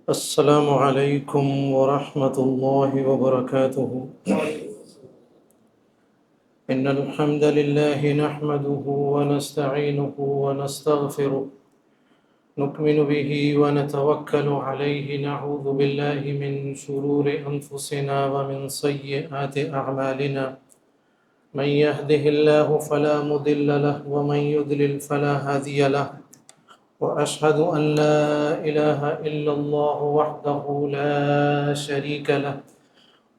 السلام علیکم ورحمۃ اللہ وبرکاتہ۔ ان الحمد للہ نحمده ونستعینه ونستغفره نؤمن به ونتوکل علیہ نعوذ باللہ من شرور انفسنا ومن سیئات اعمالنا من يهده الله فلا مضل له ومن يضلل فلا هادي له وأشهد أن لا إله إلا الله وحده لا شريك له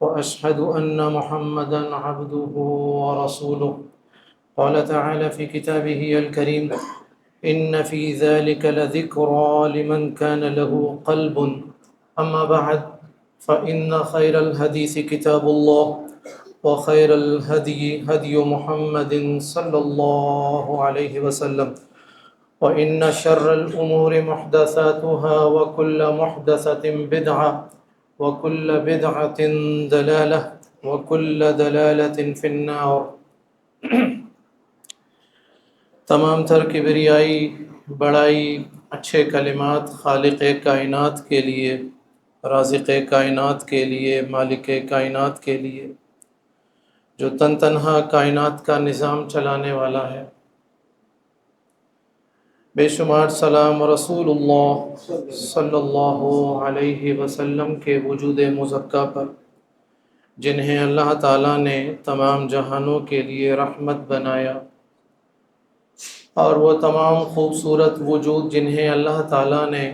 وأشهد أن محمدًا عبده ورسوله قال تعالى في كتابه الكريم إن في ذلك لذكرى لمن كان له قلب أما بعد فإن خير الحديث كتاب الله وخير الهدي هدي محمد صلى الله عليه وسلم وإن شر الأمور محدثاتها وكل محدثة بدعة وكل بدعة ضلالة وكل ضلالة في النار۔ تمام تر کبریائی، بڑائی، اچھے کلمات خالق کائنات کے لیے، رازق کائنات کے لیے، مالک کائنات کے لیے، جو تنہا کائنات کا نظام چلانے والا ہے۔ بے شمار سلام رسول اللہ صلی اللہ علیہ وسلم کے وجود مزکا پر، جنہیں اللہ تعالیٰ نے تمام جہانوں کے لیے رحمت بنایا، اور وہ تمام خوبصورت وجود جنہیں اللہ تعالیٰ نے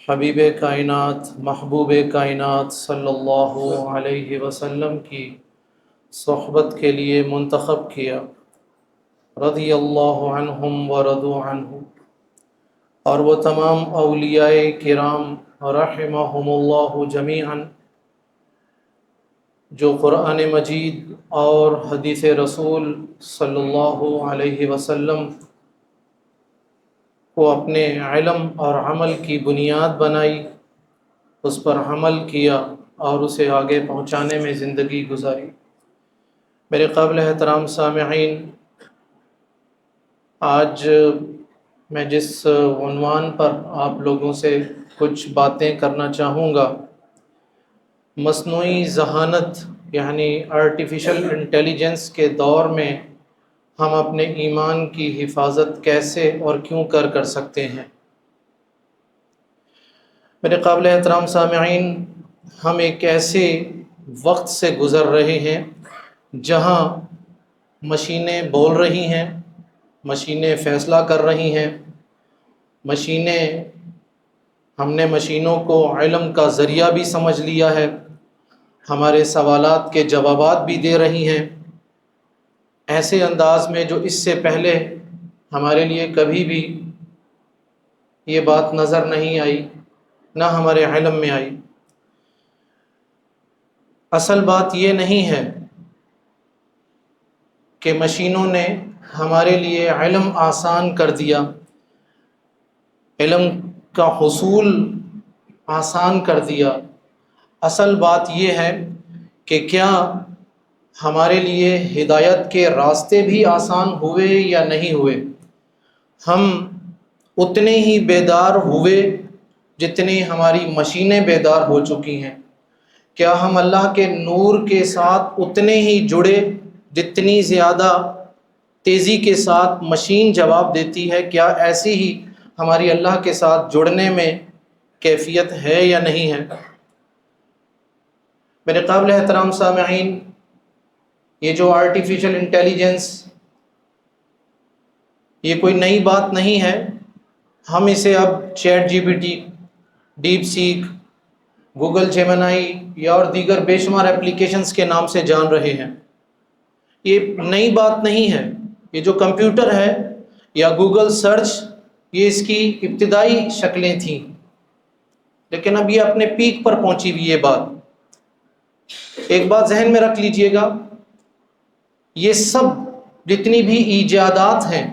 حبیب کائنات، محبوب کائنات صلی اللہ علیہ وسلم کی صحبت کے لیے منتخب کیا، رضی اللہ عنہم ورضوا عنہ، اور وہ تمام اولیاء کرام رحمہم اللہ جمیعا جو قرآن مجید اور حدیث رسول صلی اللہ علیہ وسلم کو اپنے علم اور عمل کی بنیاد بنائی، اس پر عمل کیا اور اسے آگے پہنچانے میں زندگی گزاری۔ میرے قابل احترام سامعین، آج میں جس عنوان پر آپ لوگوں سے کچھ باتیں کرنا چاہوں گا، مصنوعی ذہانت یعنی آرٹیفیشل انٹیلیجنس کے دور میں ہم اپنے ایمان کی حفاظت کیسے اور کیوں کر سکتے ہیں۔ میرے قابل احترام سامعین، ہم ایک ایسے وقت سے گزر رہے ہیں جہاں مشینیں بول رہی ہیں، مشینیں فیصلہ کر رہی ہیں، ہم نے مشینوں کو علم کا ذریعہ بھی سمجھ لیا ہے، ہمارے سوالات کے جوابات بھی دے رہی ہیں، ایسے انداز میں جو اس سے پہلے ہمارے لیے کبھی بھی یہ بات نظر نہیں آئی، نہ ہمارے علم میں آئی۔ اصل بات یہ نہیں ہے کہ مشینوں نے ہمارے لیے علم آسان کر دیا، علم کا حصول آسان کر دیا۔ اصل بات یہ ہے کہ کیا ہمارے لیے ہدایت کے راستے بھی آسان ہوئے یا نہیں ہوئے؟ ہم اتنے ہی بیدار ہوئے جتنی ہماری مشینیں بیدار ہو چکی ہیں؟ کیا ہم اللہ کے نور کے ساتھ اتنے ہی جڑے جتنی زیادہ تیزی کے ساتھ مشین جواب دیتی ہے؟ کیا ایسی ہی ہماری اللہ کے ساتھ جڑنے میں کیفیت ہے یا نہیں ہے؟ میرے قابل احترام سامعین، یہ جو آرٹیفیشل انٹیلیجنس، یہ کوئی نئی بات نہیں ہے۔ ہم اسے اب chat G P T, DeepSeek, Google Gemini یا اور دیگر بے شمار اپلیکیشنز کے نام سے جان رہے ہیں۔ یہ نئی بات نہیں ہے۔ یہ جو کمپیوٹر ہے یا گوگل سرچ، یہ اس کی ابتدائی شکلیں تھیں، لیکن اب یہ اپنے پیک پر پہنچی ہوئی یہ بات۔ ایک بات ذہن میں رکھ لیجئے گا، یہ سب جتنی بھی ایجادات ہیں،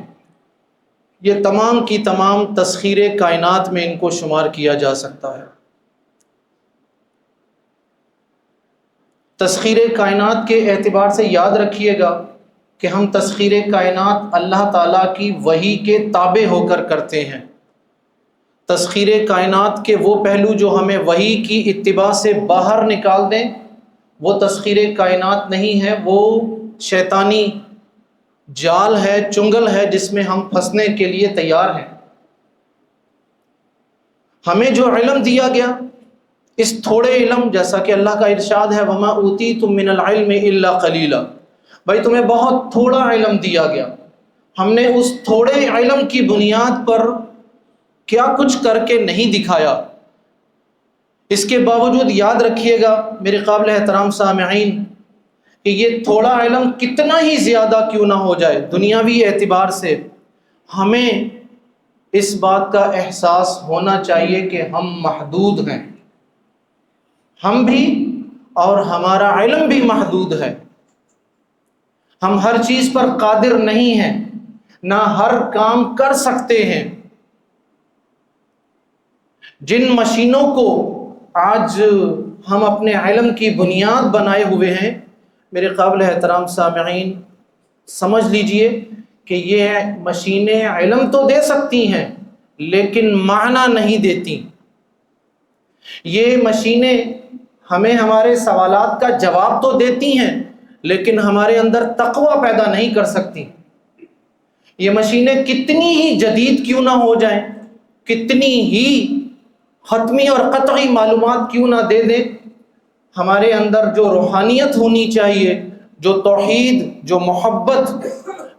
یہ تمام کی تمام تسخیر کائنات میں ان کو شمار کیا جا سکتا ہے۔ تسخیر کائنات کے اعتبار سے یاد رکھیے گا کہ ہم تسخیر کائنات اللہ تعالیٰ کی وحی کے تابع ہو کر کرتے ہیں۔ تسخیر کائنات کے وہ پہلو جو ہمیں وحی کی اتباع سے باہر نکال دیں، وہ تسخیر کائنات نہیں ہے، وہ شیطانی جال ہے، چنگل ہے جس میں ہم پھنسنے کے لیے تیار ہیں۔ ہمیں جو علم دیا گیا، اس تھوڑے علم، جیسا کہ اللہ کا ارشاد ہے وَمَا أُوتِيتُم مِّنَ الْعِلْمِ إِلَّا قَلِيلًا، بھائی تمہیں بہت تھوڑا علم دیا گیا، ہم نے اس تھوڑے علم کی بنیاد پر کیا کچھ کر کے نہیں دکھایا۔ اس کے باوجود یاد رکھیے گا میرے قابل احترام سامعین کہ یہ تھوڑا علم کتنا ہی زیادہ کیوں نہ ہو جائے، دنیاوی اعتبار سے ہمیں اس بات کا احساس ہونا چاہیے کہ ہم محدود ہیں، ہم بھی اور ہمارا علم بھی محدود ہے، ہم ہر چیز پر قادر نہیں ہیں، نہ ہر کام کر سکتے ہیں۔ جن مشینوں کو آج ہم اپنے علم کی بنیاد بنائے ہوئے ہیں، میرے قابل احترام سامعین سمجھ لیجئے کہ یہ مشینیں علم تو دے سکتی ہیں لیکن معنی نہیں دیتی۔ یہ مشینیں ہمیں ہمارے سوالات کا جواب تو دیتی ہیں لیکن ہمارے اندر تقوی پیدا نہیں کر سکتی۔ یہ مشینیں کتنی ہی جدید کیوں نہ ہو جائیں، کتنی ہی حتمی اور قطعی معلومات کیوں نہ دے دیں، ہمارے اندر جو روحانیت ہونی چاہیے، جو توحید، جو محبت،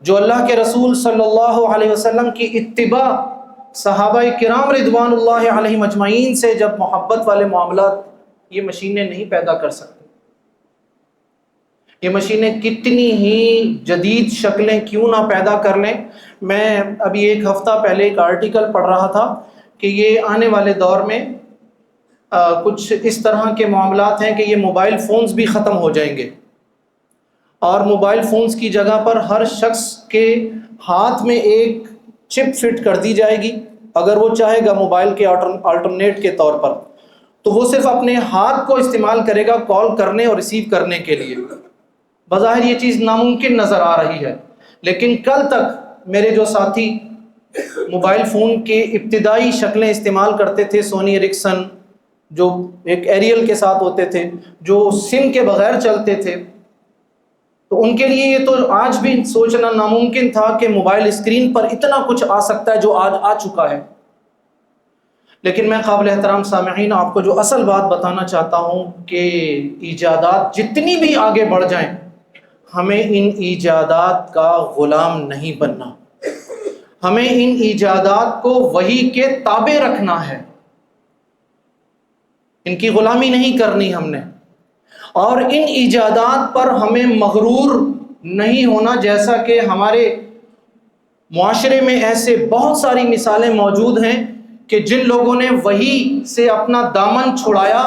جو اللہ کے رسول صلی اللہ علیہ وسلم کی اتباع، صحابہ کرام رضوان اللہ علیہم اجمعین سے جب محبت والے معاملات، یہ مشینیں نہیں پیدا کر سکتی۔ یہ مشینیں کتنی ہی جدید شکلیں کیوں نہ پیدا کر لیں۔ میں ابھی ایک ہفتہ پہلے ایک آرٹیکل پڑھ رہا تھا کہ یہ آنے والے دور میں کچھ اس طرح کے معاملات ہیں کہ یہ موبائل فونز بھی ختم ہو جائیں گے، اور موبائل فونز کی جگہ پر ہر شخص کے ہاتھ میں ایک چپ فٹ کر دی جائے گی۔ اگر وہ چاہے گا موبائل کے آلٹرنیٹ کے طور پر تو وہ صرف اپنے ہاتھ کو استعمال کرے گا کال کرنے اور ریسیو کرنے کے لیے۔ بظاہر یہ چیز ناممکن نظر آ رہی ہے، لیکن کل تک میرے جو ساتھی موبائل فون کے ابتدائی شکلیں استعمال کرتے تھے، سونی ایرکسن جو ایک ایریل کے ساتھ ہوتے تھے، جو سم کے بغیر چلتے تھے، تو ان کے لیے یہ تو آج بھی سوچنا ناممکن تھا کہ موبائل اسکرین پر اتنا کچھ آ سکتا ہے جو آج آ چکا ہے۔ لیکن میں قابل احترام سامعین آپ کو جو اصل بات بتانا چاہتا ہوں کہ ایجادات جتنی بھی آگے بڑھ جائیں، ہمیں ان ایجادات کا غلام نہیں بننا، ہمیں ان ایجادات کو وحی کے تابع رکھنا ہے، ان کی غلامی نہیں کرنی ہم نے، اور ان ایجادات پر ہمیں مغرور نہیں ہونا۔ جیسا کہ ہمارے معاشرے میں ایسے بہت ساری مثالیں موجود ہیں کہ جن لوگوں نے وحی سے اپنا دامن چھڑایا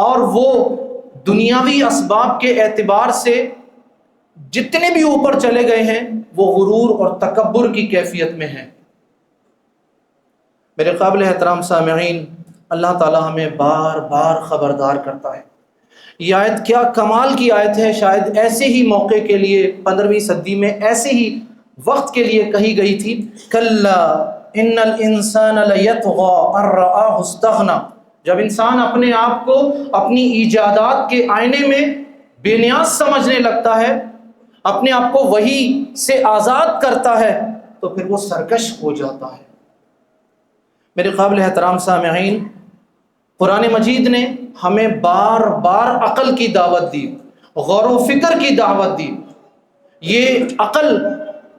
اور وہ دنیاوی اسباب کے اعتبار سے جتنے بھی اوپر چلے گئے ہیں وہ غرور اور تکبر کی کیفیت میں ہیں۔ میرے قابل احترام سامعین، اللہ تعالی ہمیں بار بار خبردار کرتا ہے۔ یہ آیت کیا کمال کی آیت ہے، شاید ایسے ہی موقع کے لیے 15ویں صدی میں ایسے ہی وقت کے لیے کہی گئی تھی۔ کلا ان الانسان لیطغی ان رآہ استغنی، جب انسان اپنے آپ کو اپنی ایجادات کے آئینے میں بے نیاز سمجھنے لگتا ہے، اپنے آپ کو وحی سے آزاد کرتا ہے، تو پھر وہ سرکش ہو جاتا ہے۔ میرے قابل احترام سامعین، قرآن مجید نے ہمیں بار بار عقل کی دعوت دی، غور و فکر کی دعوت دی۔ یہ عقل،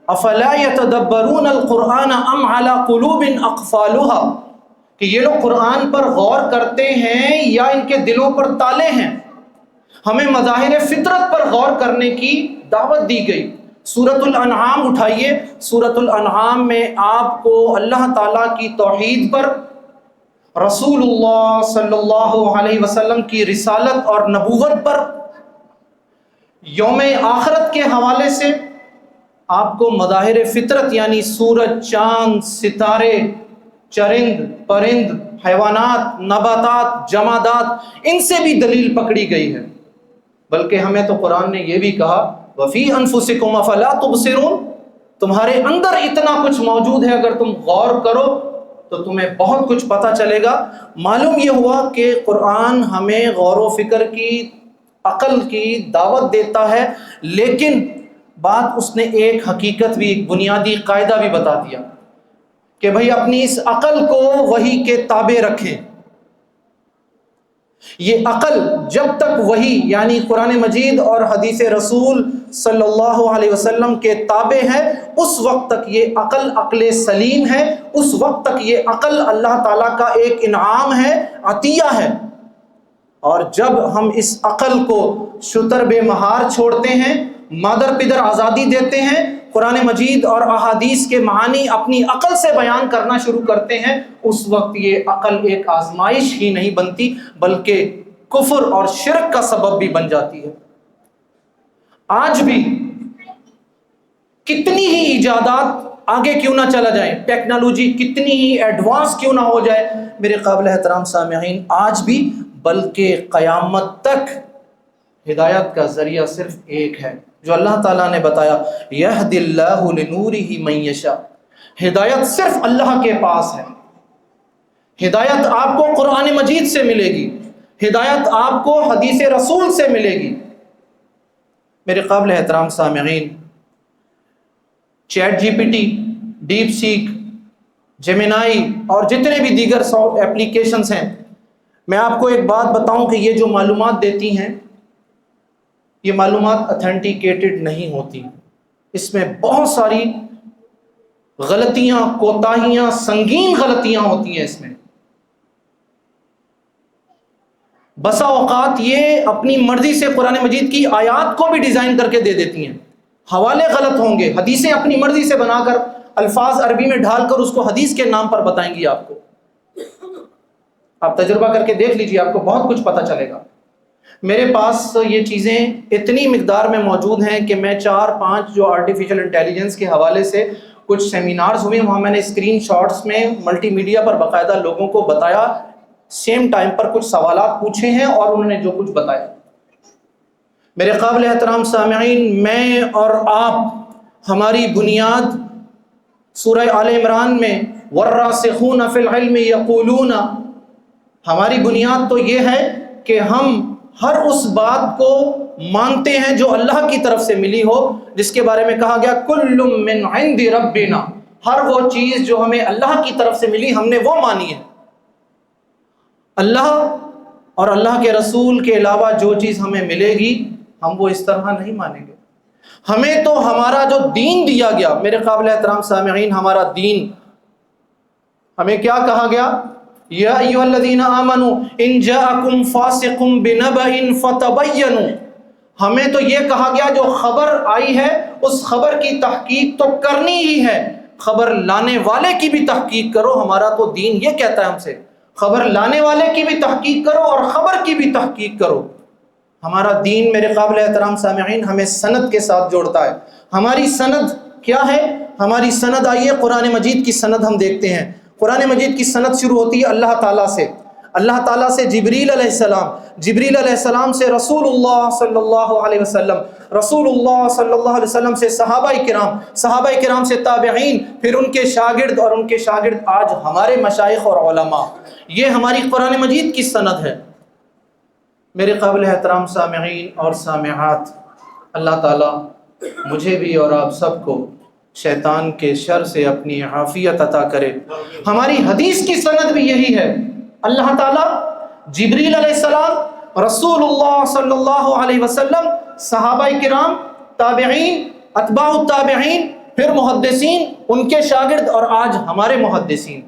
افلا یتدبرون القرآن ام علی قلوب اقفالها، کہ یہ لوگ قرآن پر غور کرتے ہیں یا ان کے دلوں پر تالے ہیں۔ ہمیں مظاہر فطرت پر غور کرنے کی دعوت دی گئی۔ سورۃ الانعام اٹھائیے، سورۃ الانعام میں آپ کو اللہ تعالیٰ کی توحید پر، رسول اللہ صلی اللہ علیہ وسلم کی رسالت اور نبوت پر، یوم آخرت کے حوالے سے آپ کو مظاہر فطرت یعنی سورج، چاند، ستارے، چرند، پرند، حیوانات، نباتات، جمادات، ان سے بھی دلیل پکڑی گئی ہے۔ بلکہ ہمیں تو قرآن نے یہ بھی کہا وَفِي أَنفُسِكُمْ أَفَلَا تُبْصِرُونَ، تمہارے اندر اتنا کچھ موجود ہے، اگر تم غور کرو تو تمہیں بہت کچھ پتہ چلے گا۔ معلوم یہ ہوا کہ قرآن ہمیں غور و فکر کی، عقل کی دعوت دیتا ہے، لیکن بات اس نے ایک حقیقت بھی، ایک بنیادی قاعدہ بھی بتا دیا کہ بھئی اپنی اس عقل کو وحی کے تابع رکھیں۔ یہ عقل جب تک وحی یعنی قرآن مجید اور حدیث رسول صلی اللہ علیہ وسلم کے تابع ہے، اس وقت تک یہ عقل سلیم ہے، اس وقت تک یہ عقل اللہ تعالیٰ کا ایک انعام ہے، عطیہ ہے۔ اور جب ہم اس عقل کو شتر بے مہار چھوڑتے ہیں، مادر پدر آزادی دیتے ہیں، قرآن مجید اور احادیث کے معانی اپنی عقل سے بیان کرنا شروع کرتے ہیں، اس وقت یہ عقل ایک آزمائش ہی نہیں بنتی بلکہ کفر اور شرک کا سبب بھی بن جاتی ہے۔ آج بھی کتنی ہی ایجادات آگے کیوں نہ چلا جائیں، ٹیکنالوجی کتنی ہی ایڈوانس کیوں نہ ہو جائے، میرے قابل احترام سامعین، آج بھی بلکہ قیامت تک ہدایت کا ذریعہ صرف ایک ہے جو اللہ تعالیٰ نے بتایا، یہدی اللہ لنورہ من یشاء۔ ہدایت صرف اللہ کے پاس ہے۔ ہدایت آپ کو قرآن مجید سے ملے گی، ہدایت آپ کو حدیث رسول سے ملے گی۔ میرے قابل احترام سامعین، chat G P T, DeepSeek, Gemini اور جتنے بھی دیگر ایپلیکیشنز ہیں، میں آپ کو ایک بات بتاؤں کہ یہ جو معلومات دیتی ہیں، یہ معلومات اتھینٹیکیٹڈ نہیں ہوتی، اس میں بہت ساری غلطیاں، کوتاہیاں، سنگین غلطیاں ہوتی ہیں اس میں۔ بسا اوقات یہ اپنی مرضی سے قرآن مجید کی آیات کو بھی ڈیزائن کر کے دے دیتی ہیں، حوالے غلط ہوں گے، حدیثیں اپنی مرضی سے بنا کر الفاظ عربی میں ڈھال کر اس کو حدیث کے نام پر بتائیں گی آپ کو۔ آپ تجربہ کر کے دیکھ لیجیے، آپ کو بہت کچھ پتہ چلے گا۔ میرے پاس یہ چیزیں اتنی مقدار میں موجود ہیں کہ میں 4-5 جو آرٹیفیشل انٹیلیجنس کے حوالے سے کچھ سیمینارز ہوئے، وہاں میں نے اسکرین شاٹس میں ملٹی میڈیا پر باقاعدہ لوگوں کو بتایا، سیم ٹائم پر کچھ سوالات پوچھے ہیں اور انہوں نے جو کچھ بتایا۔ میرے قابل احترام سامعین، میں اور آپ، ہماری بنیاد سورہ آل عمران میں والراسخون فی العلم یقولون، ہماری بنیاد تو یہ ہے کہ ہم ہر اس بات کو مانتے ہیں جو اللہ کی طرف سے ملی ہو، جس کے بارے میں کہا گیا کل من عند ربنا، ہر وہ چیز جو ہمیں اللہ کی طرف سے ملی ہم نے وہ مانی ہے۔ اللہ اور اللہ کے رسول کے علاوہ جو چیز ہمیں ملے گی ہم وہ اس طرح نہیں مانیں گے۔ ہمیں تو ہمارا جو دین دیا گیا، میرے قابل احترام سامعین، ہمارا دین، ہمیں کیا کہا گیا؟ یا ایھا الذین آمنوا ان جاءکم فاسق بنبأ فتبینوا، ہمیں تو یہ کہا گیا جو خبر آئی ہے اس خبر کی تحقیق تو کرنی ہی ہے، خبر لانے والے کی بھی تحقیق کرو۔ ہمارا تو دین یہ کہتا ہے ہم سے، خبر لانے والے کی بھی تحقیق کرو اور خبر کی بھی تحقیق کرو۔ ہمارا دین میرے قابل احترام سامعین ہمیں سند کے ساتھ جوڑتا ہے۔ ہماری سند کیا ہے؟ ہماری سند، آئیے قرآن مجید کی سند ہم دیکھتے ہیں۔ قرآن مجید کی سند شروع ہوتی ہے اللہ تعالیٰ سے، اللہ تعالیٰ سے جبریل علیہ السلام، جبریل علیہ السلام سے رسول اللہ صلی اللہ علیہ وسلم، رسول اللہ صلی اللہ علیہ وسلم سے صحابہ کرام، صحابہ کرام سے تابعین، پھر ان کے شاگرد اور ان کے شاگرد آج ہمارے مشائخ اور علماء۔ یہ ہماری قرآن مجید کی سند ہے۔ میرے قابل احترام سامعین اور سامعات، اللہ تعالیٰ مجھے بھی اور آپ سب کو شیطان کے شر سے اپنی عافیت عطا کرے۔ ہماری حدیث کی سند بھی یہی ہے، اللہ تعالیٰ، جبریل علیہ السلام، رسول اللہ صلی اللہ علیہ وسلم، صحابہ کرام، تابعین، اتباع التابعین، پھر محدثین، ان کے شاگرد اور آج ہمارے محدثین۔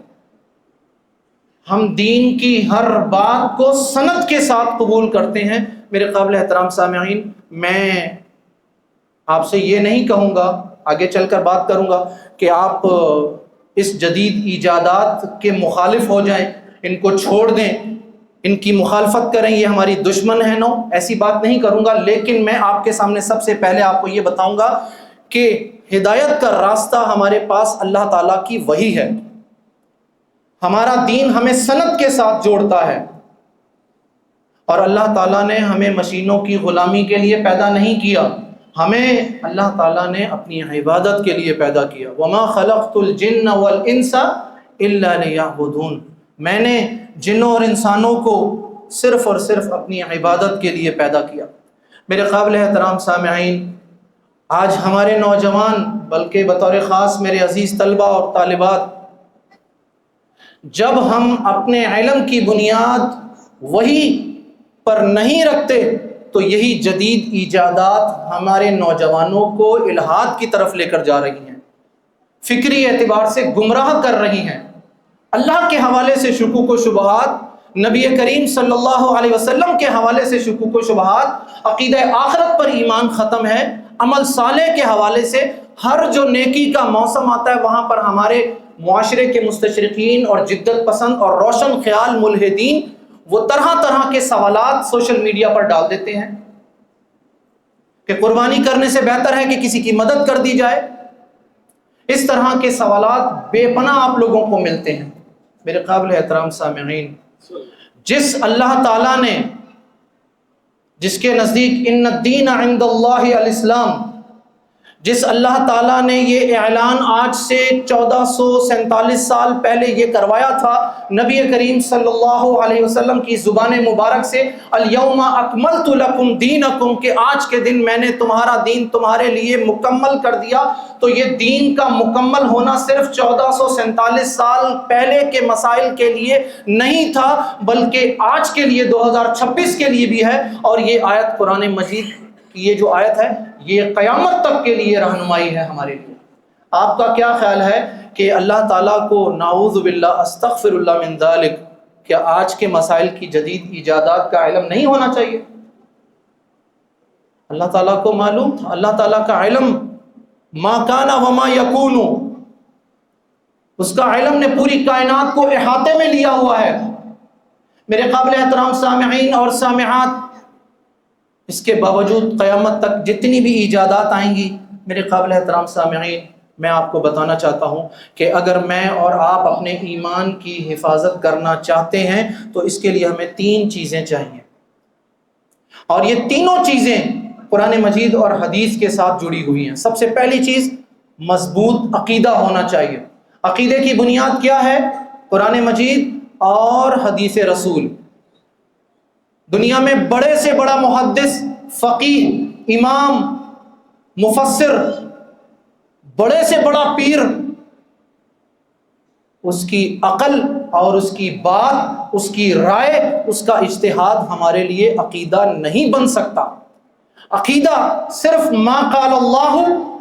ہم دین کی ہر بات کو سند کے ساتھ قبول کرتے ہیں۔ میرے قابل احترام سامعین، میں آپ سے یہ نہیں کہوں گا، آگے چل کر بات کروں گا کہ آپ اس جدید ایجادات کے مخالف ہو جائیں، ان کو چھوڑ دیں، ان کی مخالفت کریں، یہ ہماری دشمن ہے، نو، ایسی بات نہیں کروں گا۔ لیکن میں آپ کے سامنے سب سے پہلے آپ کو یہ بتاؤں گا کہ ہدایت کا راستہ ہمارے پاس اللہ تعالیٰ کی وحی ہے۔ ہمارا دین ہمیں سند کے ساتھ جوڑتا ہے، اور اللہ تعالیٰ نے ہمیں مشینوں کی غلامی کے لیے پیدا نہیں کیا، ہمیں اللہ تعالیٰ نے اپنی عبادت کے لیے پیدا کیا۔ وَمَا خَلَقْتُ الْجِنَّ وَالْإِنسَ إلا ليعبدون، میں نے جنوں اور انسانوں کو صرف اور صرف اپنی عبادت کے لیے پیدا کیا۔ میرے قابل احترام سامعین، آج ہمارے نوجوان، بلکہ بطور خاص میرے عزیز طلبہ اور طالبات، جب ہم اپنے علم کی بنیاد وہی پر نہیں رکھتے تو یہی جدید ایجادات ہمارے نوجوانوں کو الحاد کی طرف لے کر جا رہی ہیں، فکری اعتبار سے گمراہ کر رہی ہیں۔ اللہ کے حوالے سے شکوک و شبہات، نبی کریم صلی اللہ علیہ وسلم کے حوالے سے شکوک و شبہات، عقیدہ آخرت پر ایمان ختم ہے، عمل صالح کے حوالے سے ہر جو نیکی کا موسم آتا ہے وہاں پر ہمارے معاشرے کے مستشرقین اور جدت پسند اور روشن خیال ملحدین وہ طرح طرح کے سوالات سوشل میڈیا پر ڈال دیتے ہیں کہ قربانی کرنے سے بہتر ہے کہ کسی کی مدد کر دی جائے۔ اس طرح کے سوالات بے پناہ آپ لوگوں کو ملتے ہیں۔ میرے قابل احترام سامعین، جس اللہ تعالیٰ نے، جس کے نزدیک ان الدین عند اللہ الاسلام، جس اللہ تعالیٰ نے یہ اعلان آج سے 1447 سال پہلے یہ کروایا تھا نبی کریم صلی اللہ علیہ وسلم کی زبان مبارک سے، الیوم اکملت لکم دینکم، کہ آج کے دن میں نے تمہارا دین تمہارے لیے مکمل کر دیا، تو یہ دین کا مکمل ہونا صرف 1447 سال پہلے کے مسائل کے لیے نہیں تھا، بلکہ آج کے لیے 2026 کے لیے بھی ہے۔ اور یہ آیت قرآن مجید کی یہ جو آیت ہے یہ قیامت تک کے لیے رہنمائی ہے ہمارے لیے۔ آپ کا کیا خیال ہے کہ اللہ تعالیٰ کو، نعوذ باللہ استغفر اللہ من ذالک، کیا آج کے مسائل کی جدید ایجادات کا علم نہیں ہونا چاہیے؟ اللہ تعالیٰ کو معلوم تھا، اللہ تعالیٰ کا علم ما کان وما یکون، اس کا علم نے پوری کائنات کو احاطے میں لیا ہوا ہے۔ میرے قابل احترام سامعین اور سامعات، اس کے باوجود قیامت تک جتنی بھی ایجادات آئیں گی، میرے قابل احترام سامعین، میں آپ کو بتانا چاہتا ہوں کہ اگر میں اور آپ اپنے ایمان کی حفاظت کرنا چاہتے ہیں تو اس کے لیے ہمیں 3 چیزیں چاہیے، اور یہ تینوں چیزیں قرآن مجید اور حدیث کے ساتھ جڑی ہوئی ہیں۔ سب سے پہلی چیز، مضبوط عقیدہ ہونا چاہیے۔ عقیدے کی بنیاد کیا ہے؟ قرآن مجید اور حدیث رسول۔ دنیا میں بڑے سے بڑا محدث، فقیہ، امام، مفسر، بڑے سے بڑا پیر، اس کی عقل اور اس کی بات، اس کی رائے، اس کا اجتہاد ہمارے لیے عقیدہ نہیں بن سکتا۔ عقیدہ صرف ما قال اللہ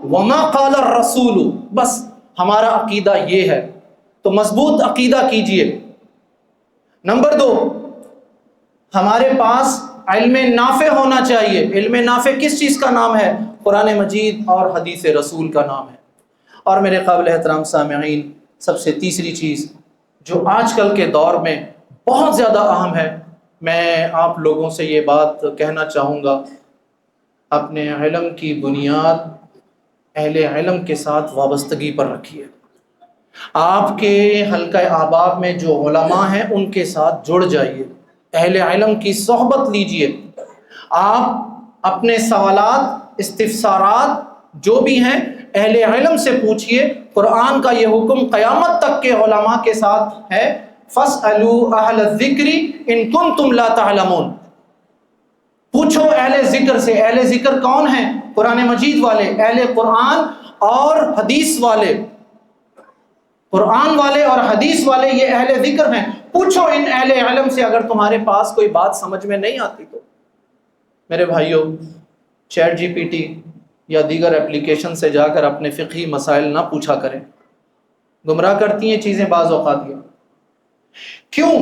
وما قال الرسول، بس ہمارا عقیدہ یہ ہے۔ تو مضبوط عقیدہ کیجئے۔ نمبر 2، ہمارے پاس علم نافع ہونا چاہیے۔ علم نافع کس چیز کا نام ہے؟ قرآن مجید اور حدیث رسول کا نام ہے۔ اور میرے قابل احترام سامعین، سب سے تیسری چیز جو آج کل کے دور میں بہت زیادہ اہم ہے، میں آپ لوگوں سے یہ بات کہنا چاہوں گا، اپنے علم کی بنیاد اہل علم کے ساتھ وابستگی پر رکھیے۔ آپ کے حلقہ احباب میں جو علماء ہیں ان کے ساتھ جڑ جائیے، اہل علم کی صحبت لیجئے۔ آپ اپنے سوالات، استفسارات جو بھی ہیں اہل علم سے پوچھئے۔ قرآن کا یہ حکم قیامت تک کے علماء کے ساتھ ہے، فَاسْأَلُوا أَهْلَ الذِّكْرِ إِن كُنتُمْ لَا تَعْلَمُونَ، پوچھو اہل ذکر سے۔ اہل ذکر کون ہیں؟ قرآن مجید والے، اہل قرآن اور حدیث والے۔ قرآن والے اور حدیث والے یہ اہل ذکر ہیں۔ پوچھو ان اہل علم سے اگر تمہارے پاس کوئی بات سمجھ میں نہیں آتی تو۔ میرے بھائیوں، چیٹ جی پی ٹی یا دیگر اپلیکیشن سے جا کر اپنے فقہی مسائل نہ پوچھا کریں، گمراہ کرتی ہیں چیزیں بعض اوقات۔ کیوں؟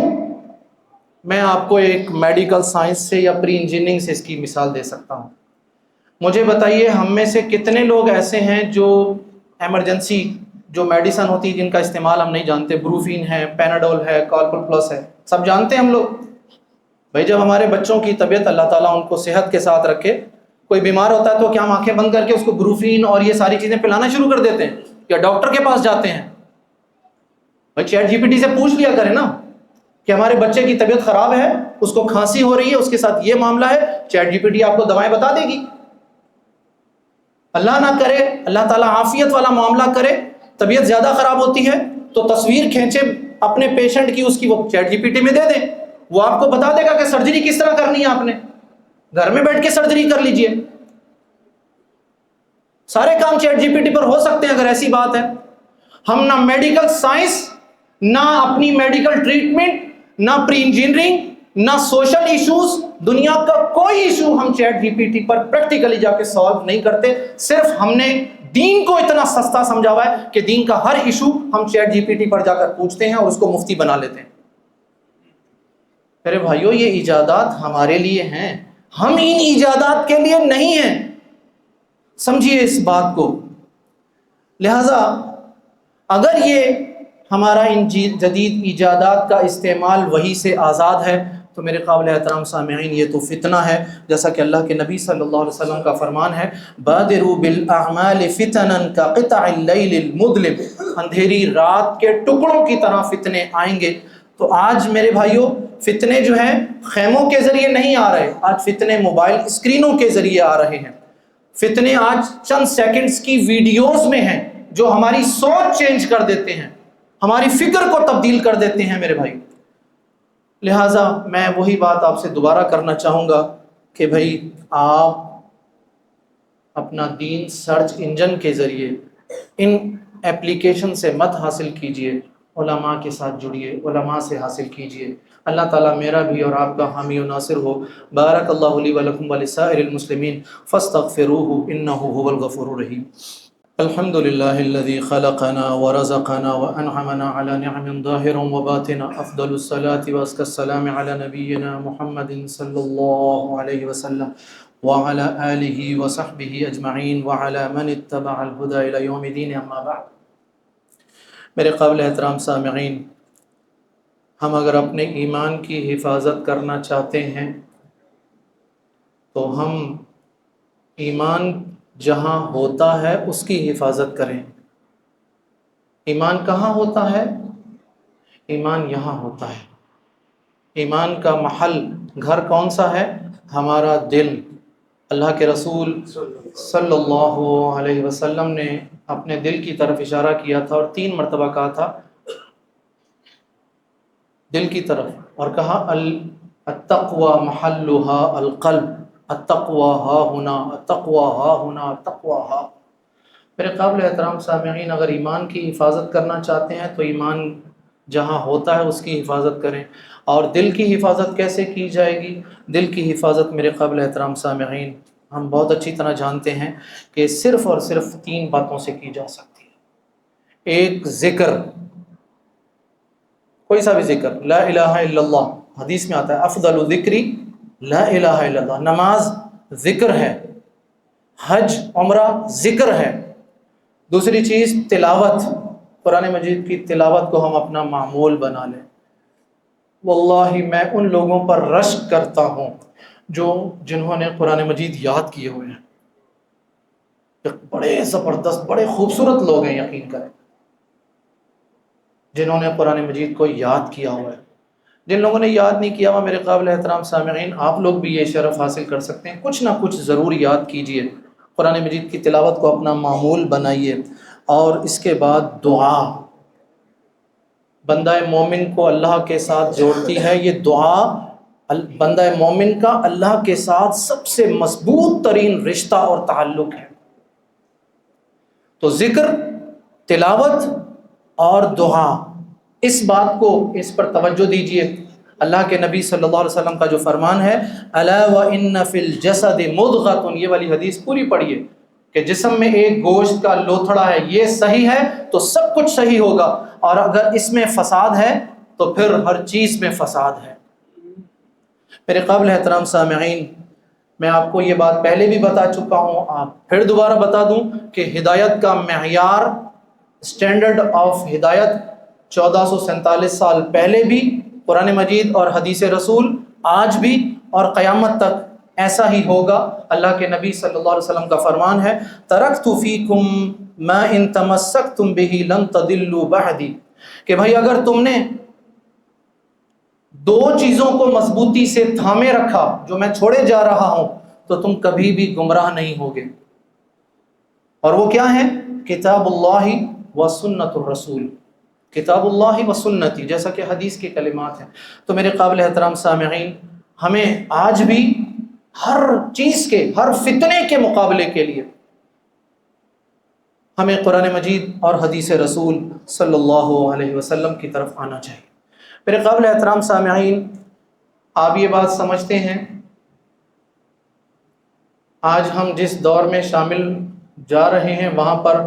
میں آپ کو ایک میڈیکل سائنس سے یا پری انجینئرنگ سے اس کی مثال دے سکتا ہوں۔ مجھے بتائیے، ہم میں سے کتنے لوگ ایسے ہیں جو ایمرجنسی جو میڈیسن ہوتی ہے جن کا استعمال ہم نہیں جانتے، بروفین ہے، پیناڈول ہے، کارپل پلس ہے، سب جانتے ہیں ہم لوگ؟ بھائی جب ہمارے بچوں کی طبیعت، اللہ تعالیٰ ان کو صحت کے ساتھ رکھے، کوئی بیمار ہوتا ہے تو کیا ہم آنکھیں بند کر کے اس کو بروفین اور یہ ساری چیزیں پلانا شروع کر دیتے ہیں یا ڈاکٹر کے پاس جاتے ہیں؟ بھائی چیٹ جی پی ٹی سے پوچھ لیا کریں نا کہ ہمارے بچے کی طبیعت خراب ہے، اس کو کھانسی ہو رہی ہے، اس کے ساتھ یہ معاملہ ہے، چیٹ جی پی ٹی آپ کو دوائیں بتا دے گی۔ اللہ نہ کرے، اللہ تعالیٰ عافیت والا معاملہ کرے، طبیعت زیادہ خراب ہوتی ہے تو تصویر کھینچے اپنے پیشنٹ کی، اس کی وہ چیٹ جی پی ٹی میں دے دیں، وہ آپ کو بتا دے گا کہ سرجری کس طرح کرنی ہے، آپ نے گھر میں بیٹھ کے سرجری کر لیجئے، سارے کام چیٹ جی پی ٹی پر ہو سکتے ہیں اگر ایسی بات ہے۔ ہم نہ میڈیکل سائنس، نہ اپنی میڈیکل ٹریٹمنٹ، نہ پری انجینئرنگ، نہ سوشل ایشوز، دنیا کا کوئی ایشو ہم چیٹ جی پی ٹی پر پریکٹیکلی جا کے سالو نہیں کرتے، صرف ہم نے دین کو اتنا سستا سمجھا ہوا ہے کہ دین کا ہر ایشو ہم چیٹ جی پی ٹی پر جا کر پوچھتے ہیں اور اس کو مفتی بنا لیتے ہیں۔ میرے بھائیو، یہ ایجادات ہمارے لیے ہیں، ہم ان ایجادات کے لیے نہیں ہیں، سمجھیے اس بات کو۔ لہذا اگر یہ ہمارا ان جدید ایجادات کا استعمال وحی سے آزاد ہے تو میرے قابل احترام سامعین، یہ تو فتنہ ہے، جیسا کہ اللہ کے نبی صلی اللہ علیہ وسلم کا فرمان ہے، بادروا بالاعمال فتنا کقطع اللیل المظلم، اندھیری رات کے ٹکڑوں کی طرح فتنے آئیں گے۔ تو آج میرے بھائیوں، فتنے جو ہیں خیموں کے ذریعے نہیں آ رہے، آج فتنے موبائل اسکرینوں کے ذریعے آ رہے ہیں، فتنے آج چند سیکنڈز کی ویڈیوز میں ہیں جو ہماری سوچ چینج کر دیتے ہیں، ہماری فکر کو تبدیل کر دیتے ہیں میرے بھائی۔ لہٰذا میں وہی بات آپ سے دوبارہ کرنا چاہوں گا کہ بھائی، آپ اپنا دین سرچ انجن کے ذریعے ان ایپلیکیشن سے مت حاصل کیجئے، علماء کے ساتھ جڑیے، علماء سے حاصل کیجئے۔ اللہ تعالیٰ میرا بھی اور آپ کا حامی و ناصر ہو۔ بارک اللہ لی ولکم ولسائر المسلمین فاستغفروہ انہ هو الغفور الرحیم۔ الحمد للہ الذی خلقنا ورزقنا وانعمنا على نعم ظاہر وباطن، افضل الصلاة وازکی السلام علی نبینا محمد صلی اللہ علیہ وسلم وعلى آلہ وصحبہ اجمعین وعلى من اتبع الہدى الى یوم الدین، اما بعد۔ میرے قابل احترام سامعین، ہم اگر اپنے ایمان کی حفاظت کرنا چاہتے ہیں تو ہم ایمان جہاں ہوتا ہے اس کی حفاظت کریں۔ ایمان کہاں ہوتا ہے؟ ایمان یہاں ہوتا ہے۔ ایمان کا محل، گھر کون سا ہے؟ ہمارا دل۔ اللہ کے رسول صلی اللہ علیہ وسلم نے اپنے دل کی طرف اشارہ کیا تھا اور 3 مرتبہ کہا تھا دل کی طرف، اور کہا التقوی محلها القلب، التقوی ہا ہونا، التقوی ہا ہونا، التقوی ہا۔ میرے قابل احترام سامعین، اگر ایمان کی حفاظت کرنا چاہتے ہیں تو ایمان جہاں ہوتا ہے اس کی حفاظت کریں۔ اور دل کی حفاظت کیسے کی جائے گی؟ دل کی حفاظت میرے قابل احترام سامعین، ہم بہت اچھی طرح جانتے ہیں کہ صرف اور صرف 3 باتوں سے کی جا سکتی ہے۔ ایک، ذکر، کوئی سا بھی ذکر، لا الہ الا اللہ، حدیث میں آتا ہے افضل ذکری لا الہ الا اللہ۔ نماز ذکر ہے، حج عمرہ ذکر ہے۔ دوسری چیز تلاوت، قرآن مجید کی تلاوت کو ہم اپنا معمول بنا لیں۔ واللہ میں ان لوگوں پر رشک کرتا ہوں جنہوں نے قرآن مجید یاد کیے ہوئے ہیں، بڑے زبردست، بڑے خوبصورت لوگ ہیں، یقین کریں، جنہوں نے قرآن مجید کو یاد کیا ہوا ہے۔ جن لوگوں نے یاد نہیں کیا ہوا، میرے قابل احترام سامعین، آپ لوگ بھی یہ شرف حاصل کر سکتے ہیں، کچھ نہ کچھ ضرور یاد کیجئے، قرآن مجید کی تلاوت کو اپنا معمول بنائیے۔ اور اس کے بعد دعا، بندہ مومن کو اللہ کے ساتھ جوڑتی ہے یہ دعا۔ بندہ مومن کا اللہ کے ساتھ سب سے مضبوط ترین رشتہ اور تعلق ہے۔ تو ذکر، تلاوت اور دعا، اس بات کو، اس پر توجہ دیجئے۔ اللہ کے نبی صلی اللہ علیہ وسلم کا جو فرمان ہے، الا وان فی الجسد مضغۃ، یہ والی حدیث پوری پڑھیے کہ جسم میں ایک گوشت کا لوتھڑا ہے، یہ صحیح ہے تو سب کچھ صحیح ہوگا، اور اگر اس میں فساد ہے تو پھر ہر چیز میں فساد ہے۔ میرے قابل احترام سامعین، میں آپ کو یہ بات پہلے بھی بتا چکا ہوں، آپ پھر دوبارہ بتا دوں کہ ہدایت کا معیار، اسٹینڈرڈ آف ہدایت 1447 سال پہلے بھی قرآن مجید اور حدیث رسول، آج بھی اور قیامت تک ایسا ہی ہوگا۔ اللہ کے نبی صلی اللہ علیہ وسلم کا فرمان ہے، ترکت فیکم ما ان تمسکتم بہ لن تضلوا بعدی، کہ بھائی اگر تم نے 2 چیزوں کو مضبوطی سے تھامے رکھا جو میں چھوڑے جا رہا ہوں تو تم کبھی بھی گمراہ نہیں ہوگے۔ اور وہ کیا ہے؟ کتاب اللہ و سنت الرسول، کتاب اللہ و سنتی، جیسا کہ حدیث کے کلمات ہیں۔ تو میرے قابل احترام سامعین، ہمیں آج بھی ہر چیز کے، ہر فتنے کے مقابلے کے لیے ہمیں قرآن مجید اور حدیث رسول صلی اللہ علیہ وسلم کی طرف آنا چاہیے۔ میرے قابل احترام سامعین، آپ یہ بات سمجھتے ہیں آج ہم جس دور میں شامل جا رہے ہیں وہاں پر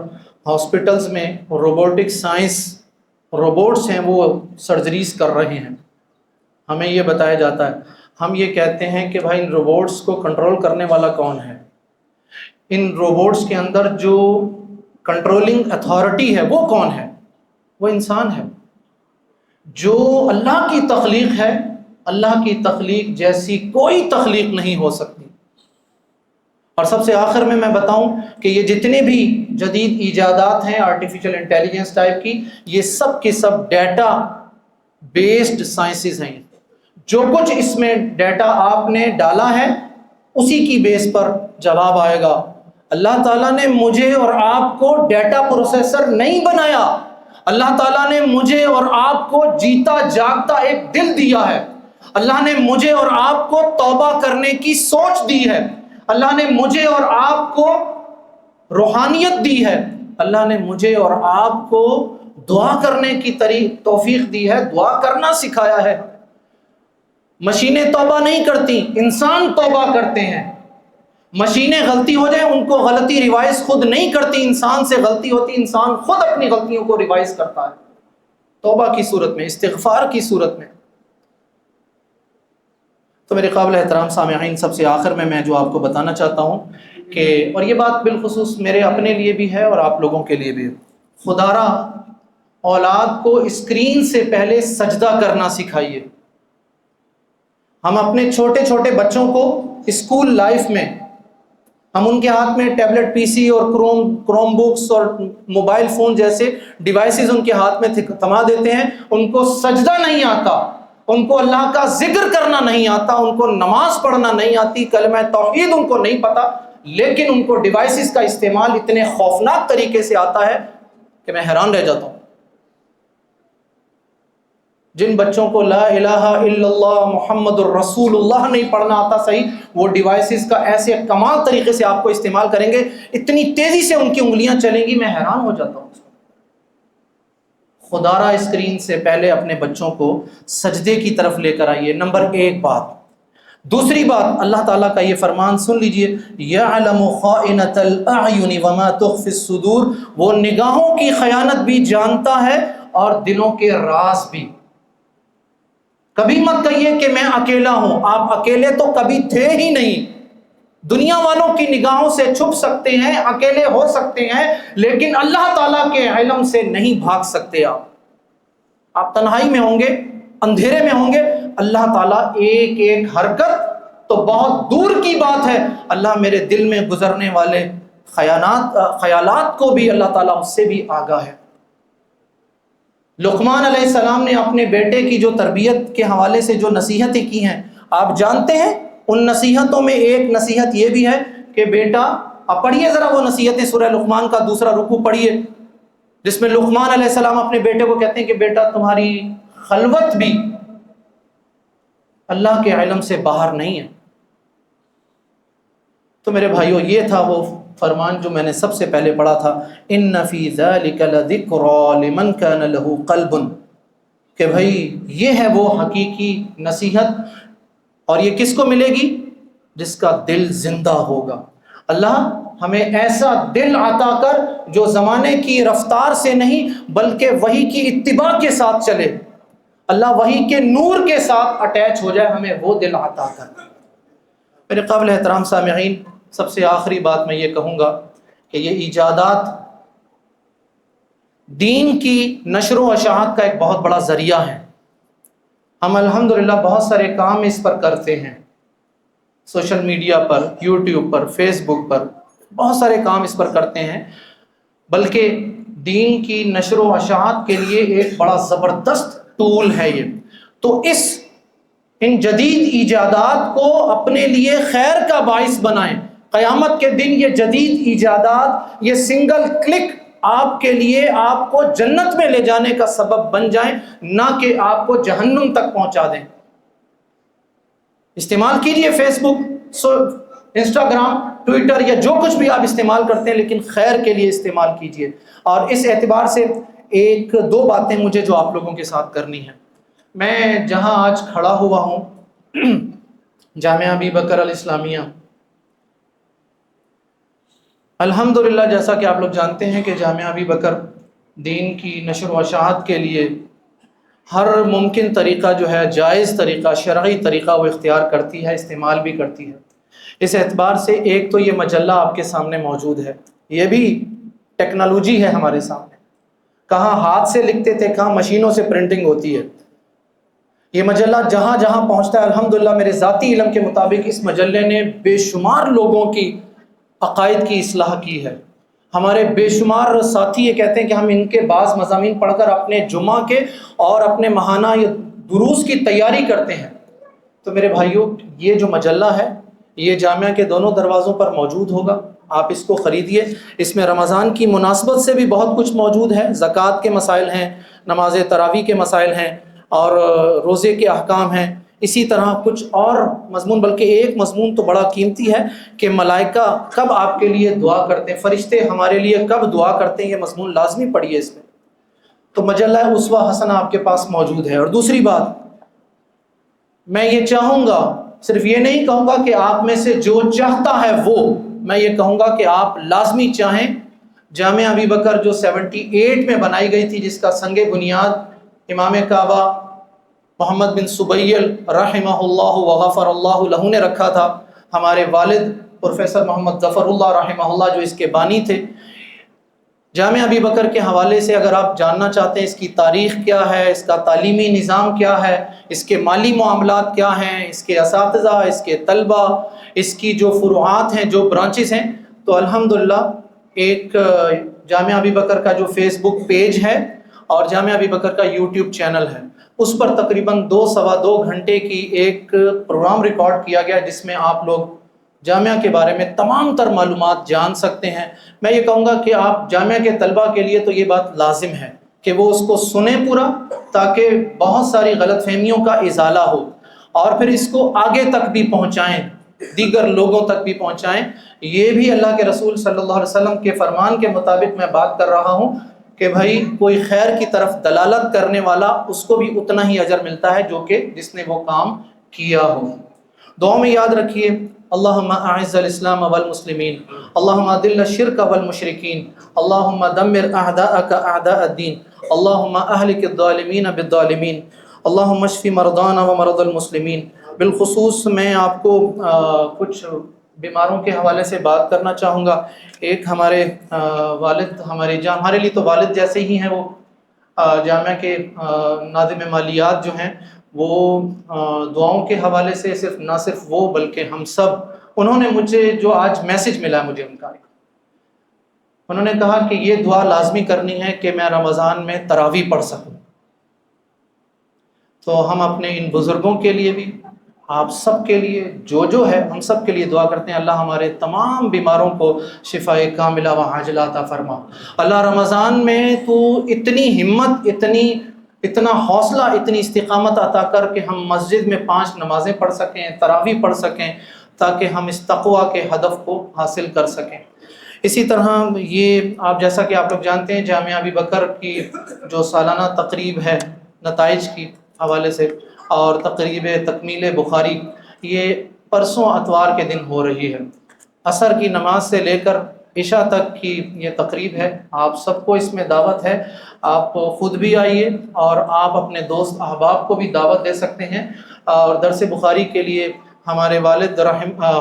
ہاسپٹلز میں روبوٹک سائنس، روبوٹس ہیں وہ سرجریز کر رہے ہیں۔ ہمیں یہ بتایا جاتا ہے، ہم یہ کہتے ہیں کہ بھائی ان روبوٹس کو کنٹرول کرنے والا کون ہے؟ ان روبوٹس کے اندر جو کنٹرولنگ اتھارٹی ہے وہ کون ہے؟ وہ انسان ہے۔ جو اللہ کی تخلیق ہے، اللہ کی تخلیق جیسی کوئی تخلیق نہیں ہو سکتی۔ اور سب سے آخر میں بتاؤں کہ یہ جتنے بھی جدید ایجادات ہیں آرٹیفیشل انٹیلیجنس ٹائپ کی، یہ سب کے سب ڈیٹا بیسڈ سائنسز ہیں۔ جو کچھ اس میں ڈیٹا آپ نے ڈالا ہے اسی کی بیس پر جواب آئے گا۔ اللہ تعالیٰ نے مجھے اور آپ کو ڈیٹا پروسیسر نہیں بنایا، اللہ تعالیٰ نے مجھے اور آپ کو جیتا جاگتا ایک دل دیا ہے، اللہ نے مجھے اور آپ کو توبہ کرنے کی سوچ دی ہے، اللہ نے مجھے اور آپ کو روحانیت دی ہے، اللہ نے مجھے اور آپ کو دعا کرنے کی توفیق دی ہے، دعا کرنا سکھایا ہے۔ مشینیں توبہ نہیں کرتی، انسان توبہ کرتے ہیں۔ مشینیں غلطی ہو جائے ان کو غلطی ریوائز خود نہیں کرتی، انسان سے غلطی ہوتی، انسان خود اپنی غلطیوں کو ریوائز کرتا ہے توبہ کی صورت میں، استغفار کی صورت میں۔ تو میرے قابل احترام سامعین، سب سے آخر میں جو آپ کو بتانا چاہتا ہوں کہ، اور یہ بات بالخصوص میرے اپنے لیے بھی ہے اور آپ لوگوں کے لیے بھی، خدا را اولاد کو اسکرین سے پہلے سجدہ کرنا سکھائیے۔ ہم اپنے چھوٹے چھوٹے بچوں کو اسکول لائف میں ہم ان کے ہاتھ میں ٹیبلٹ پی سی اور کروم بکس اور موبائل فون جیسے ڈیوائسز ان کے ہاتھ میں تھما دیتے ہیں، ان کو سجدہ نہیں آتا، ان کو اللہ کا ذکر کرنا نہیں آتا، ان کو نماز پڑھنا نہیں آتی، کلمہ توحید ان کو نہیں پتا، لیکن ان کو ڈیوائسز کا استعمال اتنے خوفناک طریقے سے آتا ہے کہ میں حیران رہ جاتا ہوں۔ جن بچوں کو لا الہ الا اللہ محمد الرسول اللہ نہیں پڑھنا آتا صحیح، وہ ڈیوائسز کا ایسے کمال طریقے سے آپ کو استعمال کریں گے، اتنی تیزی سے ان کی انگلیاں چلیں گی، میں حیران ہو جاتا ہوں۔ خدا را اسکرین سے پہلے اپنے بچوں کو سجدے کی طرف لے کر آئیے، نمبر 1 بات۔ دوسری بات، اللہ تعالیٰ کا یہ فرمان سن لیجئے، یعلم خائنۃ الاعین وما تخفی الصدور، وہ نگاہوں کی خیانت بھی جانتا ہے اور دلوں کے راز بھی۔ کبھی مت کہیے کہ میں اکیلا ہوں، آپ اکیلے تو کبھی تھے ہی نہیں۔ دنیا والوں کی نگاہوں سے چھپ سکتے ہیں، اکیلے ہو سکتے ہیں، لیکن اللہ تعالیٰ کے علم سے نہیں بھاگ سکتے۔ آپ تنہائی میں ہوں گے، اندھیرے میں ہوں گے، اللہ تعالیٰ ایک ایک حرکت تو بہت دور کی بات ہے، اللہ میرے دل میں گزرنے والے خیالات کو بھی اللہ تعالیٰ اس سے بھی آگاہ ہے۔ لقمان علیہ السلام نے اپنے بیٹے کی جو تربیت کے حوالے سے جو نصیحتیں کی ہیں، آپ جانتے ہیں ان نصیحتوں میں ایک نصیحت یہ بھی ہے کہ بیٹا، آپ پڑھیے ذرا وہ نصیحتیں، سورہ لقمان کا 2 رکوع پڑھیے، جس میں لقمان علیہ السلام اپنے بیٹے کو کہتے ہیں کہ بیٹا تمہاری خلوت بھی اللہ کے علم سے باہر نہیں ہے۔ تو میرے بھائیو، یہ تھا وہ فرمان جو میں نے سب سے پہلے پڑھا تھا، ان فی ذلک لذکری لمن کان لہ قلب، کہ بھائی یہ ہے وہ حقیقی نصیحت، اور یہ کس کو ملے گی؟ جس کا دل زندہ ہوگا۔ اللہ ہمیں ایسا دل عطا کر جو زمانے کی رفتار سے نہیں بلکہ وحی کی اتباع کے ساتھ چلے، اللہ وحی کے نور کے ساتھ اٹیچ ہو جائے، ہمیں وہ دل عطا کر۔ میرے قابل احترام سامعین، سب سے آخری بات میں یہ کہوں گا کہ یہ ایجادات دین کی نشر و اشاعت کا ایک بہت بڑا ذریعہ ہے۔ ہم الحمدللہ بہت سارے کام اس پر کرتے ہیں، سوشل میڈیا پر، یوٹیوب پر، فیس بک پر بہت سارے کام اس پر کرتے ہیں، بلکہ دین کی نشر و اشاعت کے لیے ایک بڑا زبردست ٹول ہے یہ۔ تو ان جدید ایجادات کو اپنے لیے خیر کا باعث بنائیں۔ قیامت کے دن یہ جدید ایجادات، یہ سنگل کلک آپ کے لیے آپ کو جنت میں لے جانے کا سبب بن جائیں، نہ کہ آپ کو جہنم تک پہنچا دیں۔ استعمال کیجئے فیس بک، انسٹاگرام، ٹویٹر یا جو کچھ بھی آپ استعمال کرتے ہیں، لیکن خیر کے لیے استعمال کیجئے۔ اور اس اعتبار سے ایک دو باتیں مجھے جو آپ لوگوں کے ساتھ کرنی ہیں۔ میں جہاں آج کھڑا ہوا ہوں جامعہ ابی بکر الاسلامیہ، الحمدللہ جیسا کہ آپ لوگ جانتے ہیں کہ جامعہ ابی بکر دین کی نشر و اشاعت کے لیے ہر ممکن طریقہ جو ہے، جائز طریقہ، شرعی طریقہ وہ اختیار کرتی ہے، استعمال بھی کرتی ہے۔ اس اعتبار سے ایک تو یہ مجلہ آپ کے سامنے موجود ہے، یہ بھی ٹیکنالوجی ہے ہمارے سامنے۔ کہاں ہاتھ سے لکھتے تھے، کہاں مشینوں سے پرنٹنگ ہوتی ہے۔ یہ مجلہ جہاں جہاں پہنچتا ہے، الحمدللہ میرے ذاتی علم کے مطابق اس مجلے نے بے شمار لوگوں کی عقائد کی اصلاح کی ہے۔ ہمارے بے شمار ساتھی یہ کہتے ہیں کہ ہم ان کے بعض مضامین پڑھ کر اپنے جمعہ کے اور اپنے ماہانہ یا دروس کی تیاری کرتے ہیں۔ تو میرے بھائیوں، یہ جو مجلہ ہے یہ جامعہ کے دونوں دروازوں پر موجود ہوگا، آپ اس کو خریدیے۔ اس میں رمضان کی مناسبت سے بھی بہت کچھ موجود ہے، زکوٰۃ کے مسائل ہیں، نماز تراویح کے مسائل ہیں، اور روزے کے احکام ہیں، اسی طرح کچھ اور مضمون۔ بلکہ ایک مضمون تو بڑا قیمتی ہے کہ ملائکہ کب آپ کے لیے دعا کرتے ہیں، فرشتے ہمارے لیے کب دعا کرتے ہیں، یہ مضمون لازمی پڑھیے اس میں۔ تو مجلہ اسوہ حسنہ آپ کے پاس موجود ہے۔ اور دوسری بات، میں یہ چاہوں گا، صرف یہ نہیں کہوں گا کہ آپ میں سے جو چاہتا ہے وہ، میں یہ کہوں گا کہ آپ لازمی چاہیں۔ جامعہ ابی بکر جو 78 میں بنائی گئی تھی، جس کا سنگ بنیاد امام کعبہ محمد بن سبیل رحمہ اللہ وغفر اللہ لہ نے رکھا تھا، ہمارے والد پروفیسر محمد ظفر اللہ رحمہ اللہ جو اس کے بانی تھے۔ جامعہ ابی بکر کے حوالے سے اگر آپ جاننا چاہتے ہیں اس کی تاریخ کیا ہے، اس کا تعلیمی نظام کیا ہے، اس کے مالی معاملات کیا ہیں، اس کے اساتذہ، اس کے طلبہ، اس کی جو فروعات ہیں، جو برانچز ہیں، تو الحمدللہ ایک جامعہ ابی بکر کا جو فیس بک پیج ہے اور جامعہ ابی بکر کا یوٹیوب چینل ہے، اس پر تقریباً 2-2.25 گھنٹے کی ایک پروگرام ریکارڈ کیا گیا، جس میں آپ لوگ جامعہ کے بارے میں تمام تر معلومات جان سکتے ہیں۔ میں یہ کہوں گا کہ آپ جامعہ کے طلبہ کے لیے تو یہ بات لازم ہے کہ وہ اس کو سنیں پورا، تاکہ بہت ساری غلط فہمیوں کا ازالہ ہو، اور پھر اس کو آگے تک بھی پہنچائیں، دیگر لوگوں تک بھی پہنچائیں۔ یہ بھی اللہ کے رسول صلی اللہ علیہ وسلم کے فرمان کے مطابق میں بات کر رہا ہوں کہ بھائی کوئی خیر کی طرف دلالت کرنے والا، اس کو بھی اتنا ہی اجر ملتا ہے جو کہ جس نے وہ کام کیا ہو۔ دعا میں یاد رکھیے، اللہم اعز الاسلام والمسلمین، اللہم اذل الشرک والمشرکین، اللہم دمر اعداءک اعداء الدین، اللہم اہلک الظالمین بالظالمین، اللہم اشف مرضانا ومرضى المسلمین۔ بالخصوص میں آپ کو کچھ بیماروں کے حوالے سے بات کرنا چاہوں گا۔ ایک ہمارے والد، ہمارے لیے تو والد جیسے ہی ہیں، وہ جامعہ کے ناظم مالیات جو ہیں، وہ دعاؤں کے حوالے سے نہ صرف وہ بلکہ ہم سب، انہوں نے مجھے جو آج میسج ملا ہے مجھے ان کا، انہوں نے کہا کہ یہ دعا لازمی کرنی ہے کہ میں رمضان میں تراویح پڑھ سکوں۔ تو ہم اپنے ان بزرگوں کے لیے بھی، آپ سب کے لیے، جو ہے ہم سب کے لیے دعا کرتے ہیں، اللہ ہمارے تمام بیماروں کو شفاء کاملہ و عاجلہ عطا فرما۔ اللہ رمضان میں تو اتنی ہمت، اتنا حوصلہ، اتنی استقامت عطا کر کہ ہم مسجد میں 5 نمازیں پڑھ سکیں، تراویح پڑھ سکیں، تاکہ ہم اس تقویٰ کے ہدف کو حاصل کر سکیں۔ اسی طرح یہ جیسا کہ آپ لوگ جانتے ہیں، جامعہ ابی بکر کی جو سالانہ تقریب ہے نتائج کی حوالے سے، اور تقریب تکمیل بخاری، یہ پرسوں اتوار کے دن ہو رہی ہے۔ عصر کی نماز سے لے کر عشاء تک کی یہ تقریب ہے، آپ سب کو اس میں دعوت ہے۔ آپ خود بھی آئیے اور آپ اپنے دوست احباب کو بھی دعوت دے سکتے ہیں۔ اور درس بخاری کے لیے ہمارے والد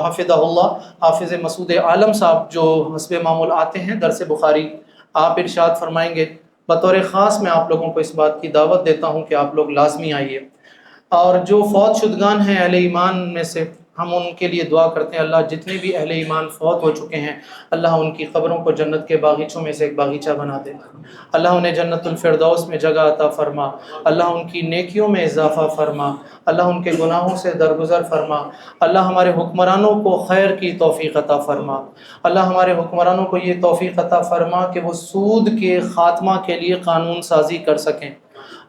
حفظہ اللہ، حافظ مسعود عالم صاحب جو حسب معمول آتے ہیں درس بخاری، آپ ارشاد فرمائیں گے۔ بطور خاص میں آپ لوگوں کو اس بات کی دعوت دیتا ہوں کہ آپ لوگ لازمی آئیے۔ اور جو فوت شدگان ہیں اہل ایمان میں سے، ہم ان کے لیے دعا کرتے ہیں اللہ جتنے بھی اہل ایمان فوت ہو چکے ہیں اللہ ان کی قبروں کو جنت کے باغیچوں میں سے ایک باغیچہ بنا دے، اللہ انہیں جنت الفردوس میں جگہ عطا فرما، اللہ ان کی نیکیوں میں اضافہ فرما، اللہ ان کے گناہوں سے درگزر فرما، اللہ ہمارے حکمرانوں کو خیر کی توفیق عطا فرما، اللہ ہمارے حکمرانوں کو یہ توفیق عطا فرما کہ وہ سود کے خاتمہ کے لیے قانون سازی کر سکیں،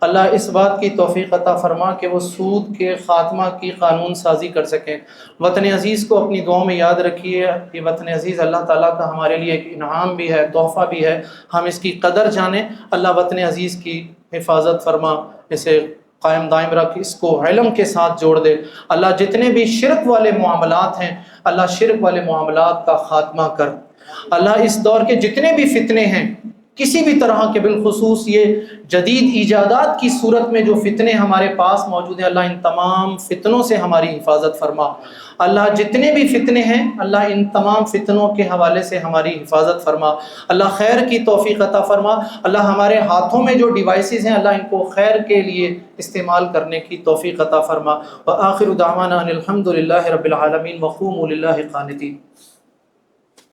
اللہ اس بات کی توفیق عطا فرما کہ وہ سود کے خاتمہ کی قانون سازی کر سکیں۔ وطن عزیز کو اپنی دعاؤں میں یاد رکھیے، یہ وطن عزیز اللہ تعالیٰ کا ہمارے لیے ایک انعام بھی ہے، تحفہ بھی ہے، ہم اس کی قدر جانیں۔ اللہ وطن عزیز کی حفاظت فرما، اسے قائم دائم رکھ، اس کو علم کے ساتھ جوڑ دے، اللہ جتنے بھی شرک والے معاملات ہیں اللہ شرک والے معاملات کا خاتمہ کر، اللہ اس دور کے جتنے بھی فتنے ہیں کسی بھی طرح کے، بالخصوص یہ جدید ایجادات کی صورت میں جو فتنے ہمارے پاس موجود ہیں اللہ ان تمام فتنوں سے ہماری حفاظت فرما، اللہ جتنے بھی فتنے ہیں اللہ ان تمام فتنوں کے حوالے سے ہماری حفاظت فرما، اللہ خیر کی توفیق عطا فرما، اللہ ہمارے ہاتھوں میں جو ڈیوائسز ہیں اللہ ان کو خیر کے لیے استعمال کرنے کی توفیق عطا فرما۔ وآخر دعوانا ان الحمد للہ رب العالمین وقوموا للہ قانتین۔